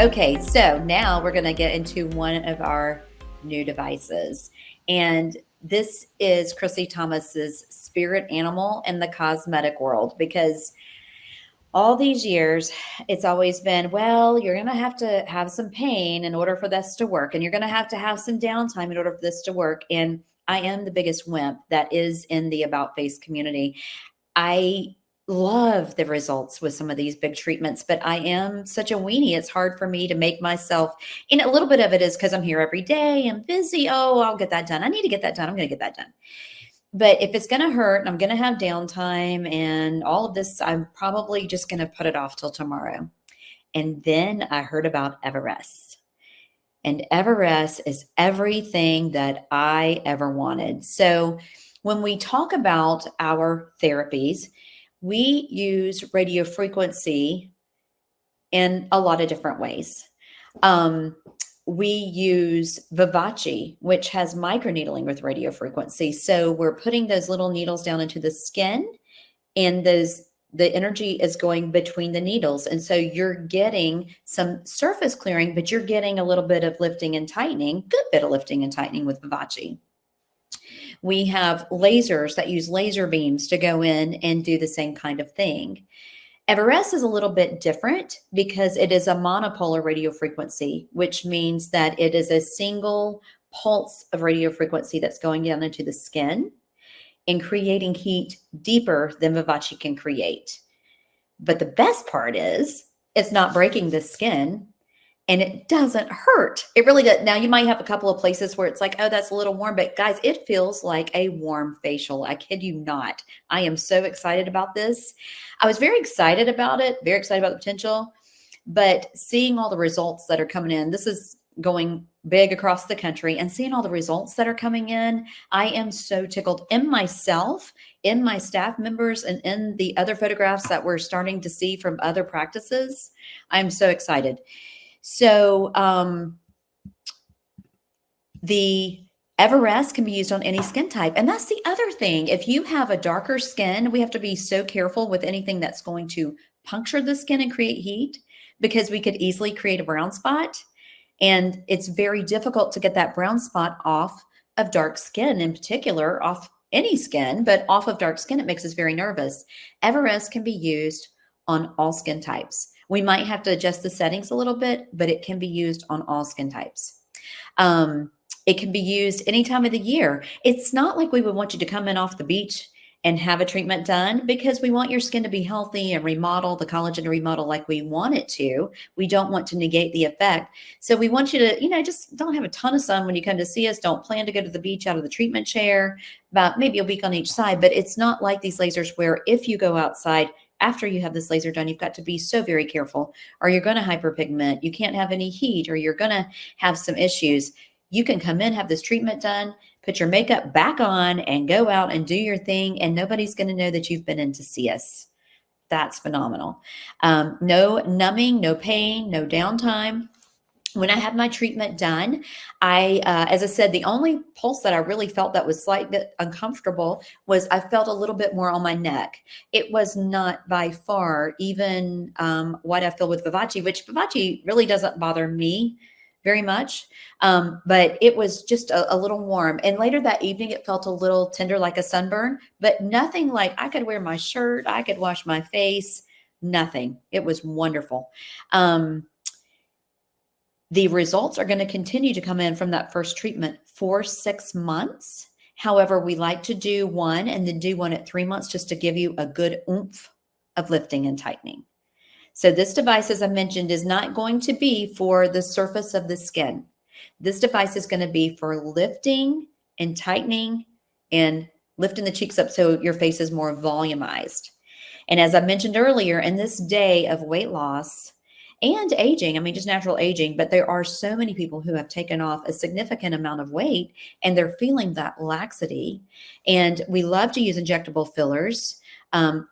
Okay, so now we're going to get into one of our new devices. And this is Chrissy Thomas's spirit animal in the cosmetic world, because all these years it's always been, well, you're going to have some pain in order for this to work, and you're going to have some downtime in order for this to work. And I am the biggest wimp that is in the about face community. I love the results with some of these big treatments, but I am such a weenie. It's hard for me to make myself, and a little bit of it is because I'm here every day. I'm busy. Oh, I'll get that done. I need to get that done. I'm going to get that done. But if it's going to hurt and I'm going to have downtime and all of this, I'm probably just going to put it off till tomorrow. And then I heard about Everest. And Everest is everything that I ever wanted. So when we talk about our therapies, we use radiofrequency in a lot of different ways. We use Vivace, which has microneedling with radiofrequency. So we're putting those little needles down into the skin, and the energy is going between the needles. And so you're getting some surface clearing, but you're getting a little bit of lifting and tightening, good bit of lifting and tightening with Vivace. We have lasers that use laser beams to go in and do the same kind of thing. Everesse is a little bit different because it is a monopolar radiofrequency, which means that it is a single pulse of radiofrequency that's going down into the skin and creating heat deeper than Vivace can create. But the best part is it's not breaking the skin, and it doesn't hurt. It really does. Now, you might have a couple of places where it's like, oh, that's a little warm, but guys, it feels like a warm facial. I kid you not. I am so excited about this. I was very excited about it, very excited about the potential, but seeing all the results that are coming in, this is going big across the country, and seeing all the results that are coming in, I am so tickled in myself, in my staff members, and in the other photographs that we're starting to see from other practices. I'm so excited. So the Everest can be used on any skin type. And that's the other thing. If you have a darker skin, we have to be so careful with anything that's going to puncture the skin and create heat, because we could easily create a brown spot. And it's very difficult to get that brown spot off of dark skin, in particular, off any skin, but off of dark skin, it makes us very nervous. Everest can be used on all skin types. We might have to adjust the settings a little bit, but it can be used on all skin types. It can be used any time of the year. It's not like we would want you to come in off the beach and have a treatment done, because we want your skin to be healthy and remodel, the collagen to remodel like we want it to. We don't want to negate the effect. So we want you to, just don't have a ton of sun when you come to see us. Don't plan to go to the beach out of the treatment chair, about maybe a week on each side. But it's not like these lasers where if you go outside after you have this laser done, you've got to be so very careful, or you're going to hyperpigment. You can't have any heat, or you're going to have some issues. You can come in, have this treatment done, put your makeup back on, and go out and do your thing, and nobody's going to know that you've been in to see us. That's phenomenal. No numbing, no pain, no downtime. When I had my treatment done, as I said, the only pulse that I really felt that was slightly uncomfortable was I felt a little bit more on my neck. It was not by far even what I feel with Vivace, which Vivace really doesn't bother me very much. But it was just a little warm. And later that evening, it felt a little tender, like a sunburn, but nothing like I could wear my shirt, I could wash my face, nothing. It was wonderful. The results are going to continue to come in from that first treatment for 6 months. However, we like to do one and then do one at 3 months, just to give you a good oomph of lifting and tightening. So this device, as I mentioned, is not going to be for the surface of the skin. This device is going to be for lifting and tightening and lifting the cheeks up so your face is more volumized. And as I mentioned earlier, in this day of weight loss and aging, just natural aging, but there are so many people who have taken off a significant amount of weight, and they're feeling that laxity. And we love to use injectable fillers.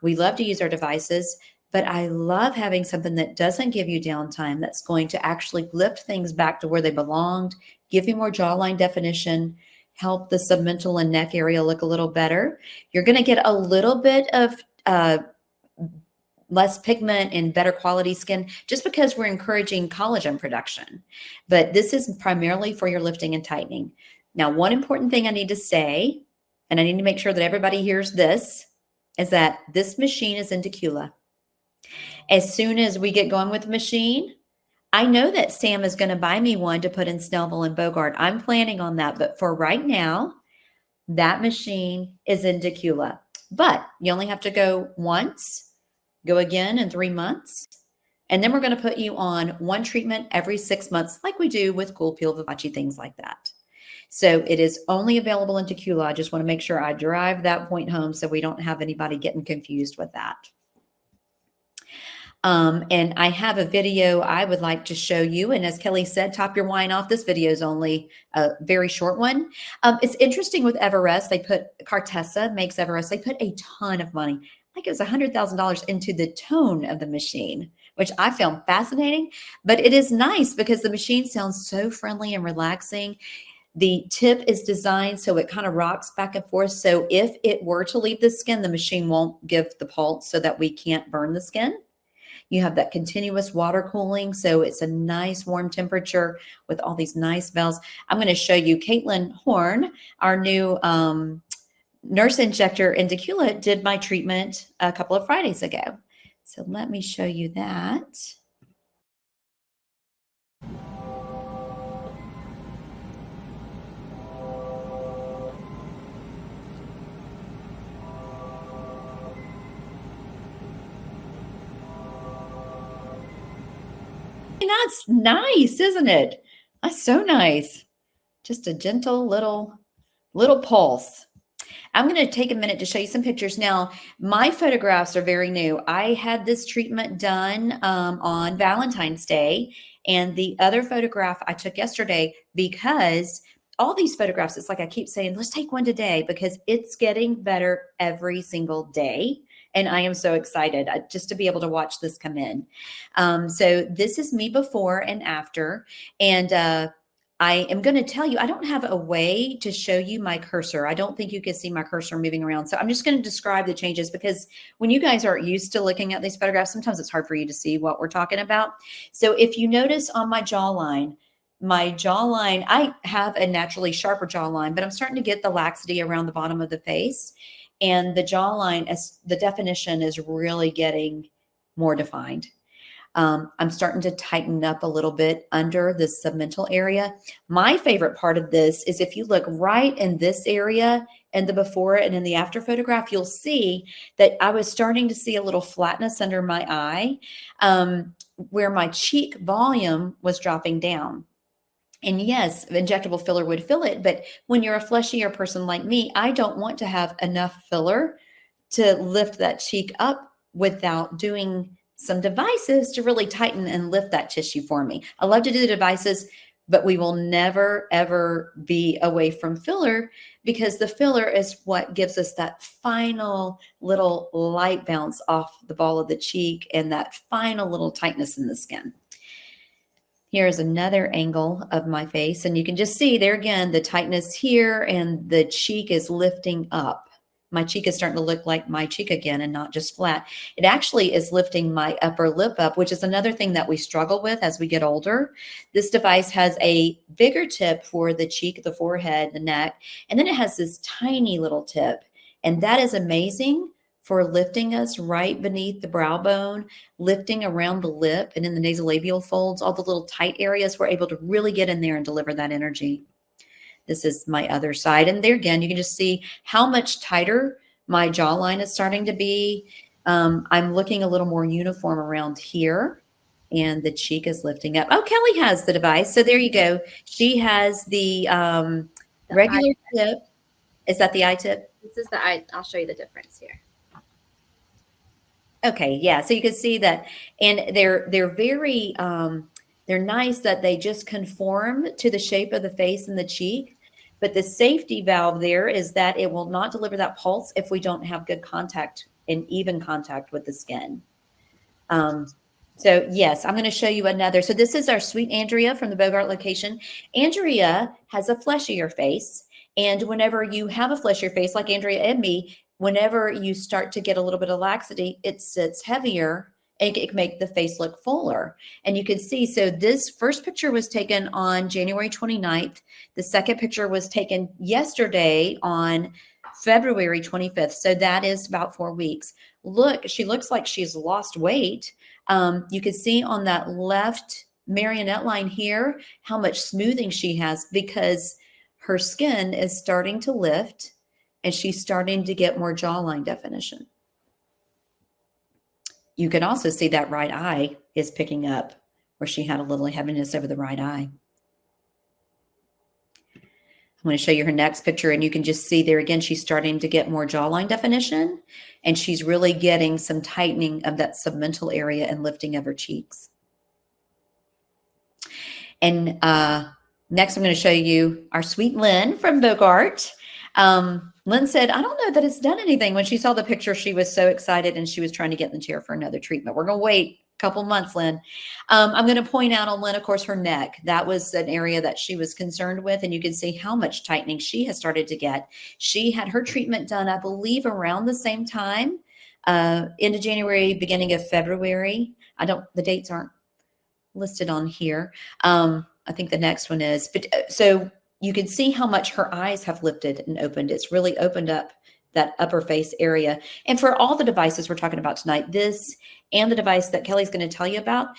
We love to use our devices, but I love having something that doesn't give you downtime, that's going to actually lift things back to where they belonged, give you more jawline definition, help the submental and neck area look a little better. You're going to get a little bit of less pigment and better quality skin, just because we're encouraging collagen production. But this is primarily for your lifting and tightening. Now, one important thing I need to say, and I need to make sure that everybody hears this, is that this machine is in Tequila. As soon as we get going with the machine, I know that Sam is going to buy me one to put in Snellville and Bogart. I'm planning on that. But for right now, that machine is in Tequila. But you only have to go once, go again in 3 months. And then we're going to put you on one treatment every 6 months, like we do with Cool Peel, Vivace, things like that. So it is only available in Tequila. I just want to make sure I drive that point home so we don't have anybody getting confused with that. And I have a video I would like to show you. And as Kelly said, top your wine off. This video is only a very short one. It's interesting with Everest. They put, Cartessa makes Everest. They put a ton of money. I think it was $100,000 into the tone of the machine, which I found fascinating. But it is nice because the machine sounds so friendly and relaxing. The tip is designed so it kind of rocks back and forth. So if it were to leave the skin, the machine won't give the pulse so that we can't burn the skin. You have that continuous water cooling. So it's a nice warm temperature with all these nice bells. I'm going to show you Caitlin Horn, our new nurse injector in Tequila, did my treatment a couple of Fridays ago. So let me show you that. And that's nice, isn't it? That's so nice. Just a gentle little pulse. I'm going to take a minute to show you some pictures. Now, my photographs are very new. I had this treatment done on Valentine's Day, and the other photograph I took yesterday, because all these photographs, it's like I keep saying, let's take one today because it's getting better every single day. And I am so excited just to be able to watch this come in. So this is me before and after. And I am going to tell you, I don't have a way to show you my cursor. I don't think you can see my cursor moving around. So I'm just going to describe the changes, because when you guys aren't used to looking at these photographs, sometimes it's hard for you to see what we're talking about. So if you notice on my jawline, I have a naturally sharper jawline, but I'm starting to get the laxity around the bottom of the face. And the jawline, as the definition is really getting more defined. I'm starting to tighten up a little bit under the submental area. My favorite part of this is if you look right in this area and the before and in the after photograph, you'll see that I was starting to see a little flatness under my eye, where my cheek volume was dropping down. And yes, injectable filler would fill it. But when you're a fleshier person like me, I don't want to have enough filler to lift that cheek up without doing some devices to really tighten and lift that tissue for me. I love to do the devices, but we will never, ever be away from filler, because the filler is what gives us that final little light bounce off the ball of the cheek and that final little tightness in the skin. Here's another angle of my face, and you can just see there again, the tightness here, and the cheek is lifting up. My cheek is starting to look like my cheek again and not just flat. It actually is lifting my upper lip up, which is another thing that we struggle with as we get older. This device has a bigger tip for the cheek, the forehead, the neck, and then it has this tiny little tip, and that is amazing for lifting us right beneath the brow bone, lifting around the lip and in the nasolabial folds, all the little tight areas. We're able to really get in there and deliver that energy. This is my other side. And there again, you can just see how much tighter my jawline is starting to be. I'm looking a little more uniform around here, and the cheek is lifting up. Oh, Kelly has the device. So there you go. She has the regular tip. Is that the eye tip? This is the eye. I'll show you the difference here. Okay, yeah. So you can see that, and they're very they're nice that they just conform to the shape of the face and the cheek. But the safety valve there is that it will not deliver that pulse if we don't have good contact and even contact with the skin. So yes, I'm going to show you another. So this is our sweet Andrea from the Bogart location. Andrea has a fleshier face, and whenever you have a fleshier face like Andrea and me, whenever you start to get a little bit of laxity, it sits heavier and it can make the face look fuller. And you can see, so this first picture was taken on January 29th. The second picture was taken yesterday on February 25th. So that is about 4 weeks. Look, she looks like she's lost weight. You can see on that left marionette line here how much smoothing she has, because her skin is starting to lift and she's starting to get more jawline definition. You can also see that right eye is picking up, where she had a little heaviness over the right eye. I'm going to show you her next picture, and you can just see there again, she's starting to get more jawline definition, and she's really getting some tightening of that submental area and lifting of her cheeks. And next, I'm going to show you our sweet Lynn from Bogart. Lynn said, I don't know that it's done anything. When she saw the picture, she was so excited and she was trying to get in the chair for another treatment. We're going to wait a couple months, Lynn. I'm going to point out on Lynn, of course, her neck. That was an area that she was concerned with, and you can see how much tightening she has started to get. She had her treatment done, I believe, around the same time, end of January, beginning of February. The dates aren't listed on here. I think the next one is, but so you can see how much her eyes have lifted and opened. It's really opened up that upper face area. And for all the devices we're talking about tonight, this and the device that Kelly's going to tell you about,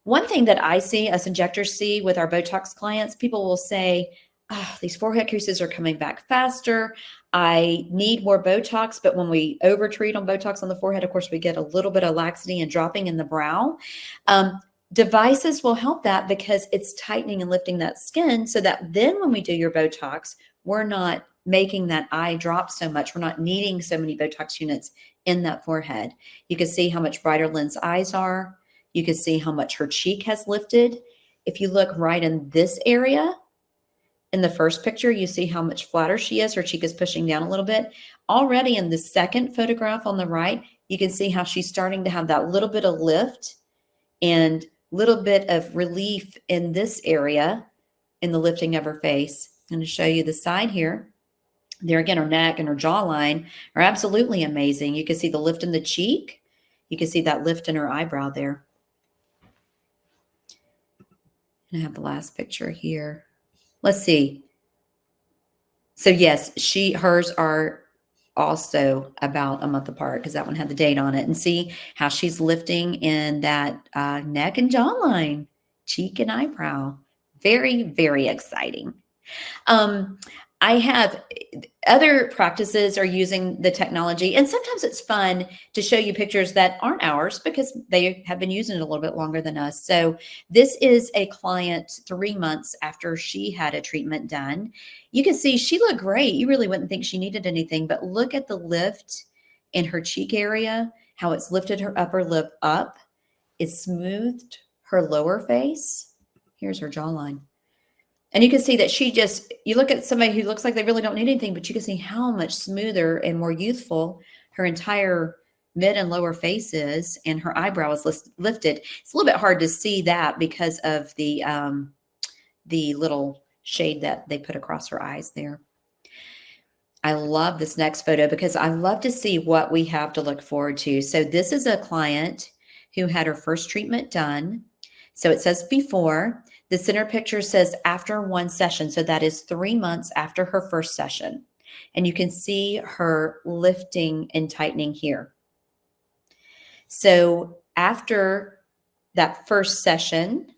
one thing that I see, us injectors see with our Botox clients, people will say, oh, these forehead creases are coming back faster. I need more Botox. But when we overtreat on Botox on the forehead, of course, we get a little bit of laxity and dropping in the brow. Devices will help that because it's tightening and lifting that skin, so that then when we do your Botox, we're not making that eye drop so much. We're not needing so many Botox units in that forehead. You can see how much brighter Lynn's eyes are. You can see how much her cheek has lifted. If you look right in this area, in the first picture, you see how much flatter she is. Her cheek is pushing down a little bit. Already in the second photograph on the right, you can see how she's starting to have that little bit of lift and little bit of relief in this area in the lifting of her face. I'm going to show you the side here. There again, her neck and her jawline are absolutely amazing. You can see the lift in the cheek. You can see that lift in her eyebrow there. And I have the last picture here. Let's see. So yes, hers are also about a month apart, because that one had the date on it, and see how she's lifting in that neck and jawline, cheek and eyebrow. Very, very exciting. I have other practices are using the technology, and sometimes it's fun to show you pictures that aren't ours because they have been using it a little bit longer than us. So this is a client 3 months after she had a treatment done. You can see she looked great. You really wouldn't think she needed anything, but look at the lift in her cheek area, how it's lifted her upper lip up. It's smoothed her lower face. Here's her jawline. And you can see that you look at somebody who looks like they really don't need anything, but you can see how much smoother and more youthful her entire mid and lower face is, and her eyebrow is lifted. It's a little bit hard to see that because of the little shade that they put across her eyes there. I love this next photo because I love to see what we have to look forward to. So this is a client who had her first treatment done. So it says before. The center picture says after 1 session. So that is 3 months after her first session. And you can see her lifting and tightening here. So after that first session,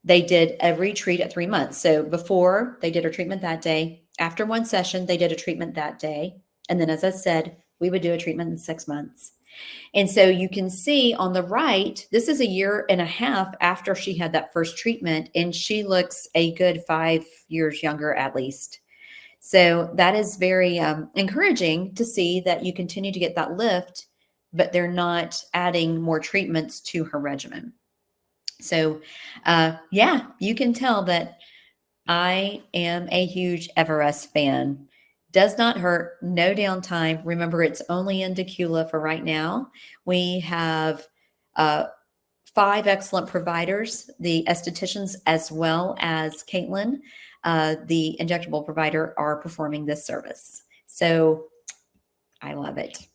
they did a retreat at 3 months. So before, they did her treatment that day. After 1 session, they did a treatment that day. And then, as I said, we would do a treatment in 6 months. And so you can see on the right, this is 1.5 years after she had that first treatment, and she looks a good 5 years younger at least. So that is very encouraging to see that you continue to get that lift, but they're not adding more treatments to her regimen. So yeah, you can tell that I am a huge Everest fan. Does not hurt, no downtime. Remember, it's only in Tequila for right now. We have 5 excellent providers, the estheticians as well as Caitlin, the injectable provider, are performing this service. So I love it.